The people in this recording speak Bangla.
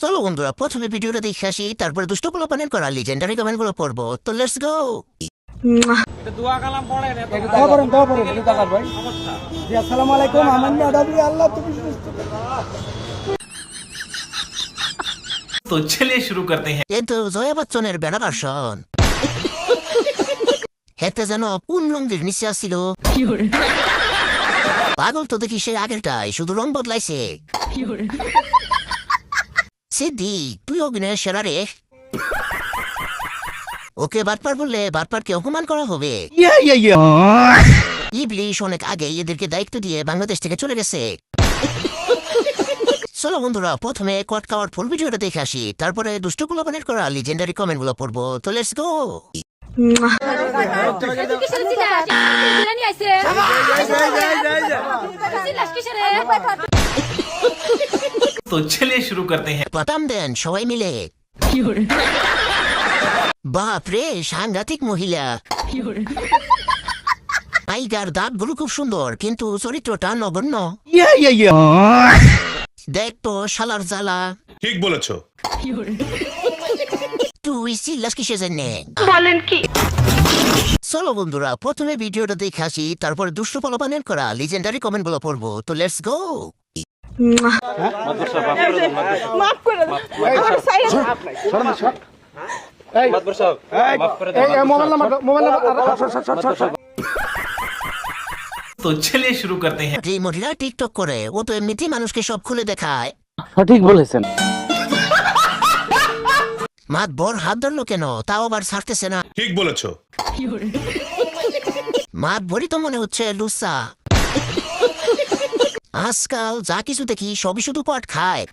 চলো বন্ধুরা প্রথমে ভিডিওটা দেখে আসি, তারপরে দুষ্ট পোলাপানের করা লিজেন্ডারি কমেন্টগুলো পড়বো। তো লেটস গো। দোয়া কালাম পড়েন দোয়া করেন একটু তাকার ভাই। জি আসসালামু আলাইকুম আমান আদাবি আল্লাহ তুমি সুস্থ तो चलिए शुरू करते हैं। কিন্তু জয়া বচ্চনের বেড়া ভার্সন হেতে যেন কোন রঙের নিচে আসছিল। পাগল তো দেখি সে আগেরটাই, শুধু রং বদলাইছে। সিদ্দিক তুই অভিনয়ের সেরা রে। ওকে বাটপার বললে বাটপারকে অপমান করা হবে। ইবলিশ অনেক আগে এদেরকে দায়িত্ব দিয়ে বাংলাদেশ থেকে চলে গেছে। চলো বন্ধুরা প্রথমে কট কাওয়ার ফুল ভিডিওটা দেখে আসি, তারপরে দুষ্ট পোলাপানের করা লিজেন্ডারি কমেন্ট গুলো পড়বো। তো লেটস গো। तो चलिए शुरू करते हैं। পাতাম দেন সবাই মিলে। বাপ রে সাংঘাতিক মহিলা। টাইগার দাঁতগুলো খুব সুন্দর কিন্তু চরিত্রটা নগণ্য। দেখ তো শালার জ্বালা। ঠিক বলেছো। তুই চিল্লাস কিসে জেনে? বলেন কি? চলো বন্ধুরা প্রথমে ভিডিওটা দেখে আসি, তারপরে দুষ্ট পোলাপানের করা লিজেন্ডারি কমেন্ট গুলো পড়বো। তো লেটস গো। মাফ করে দাও আমার সাইলেন্ট तो चलिए शुरू करते हैं। যে মহিলা টিকটক করে ও তো এমনিতেই মানুষকে সব খুলে দেখায়। সঠিক বলেছেন। মাত বর হাত ধরলো কেন, তাও আবার ছাড়তেছে না। ঠিক বলেছো। মাত বড়ি তো মনে হচ্ছে লুসা। আজকাল যা কিছু দেখি সবই শুধু পাট খায়।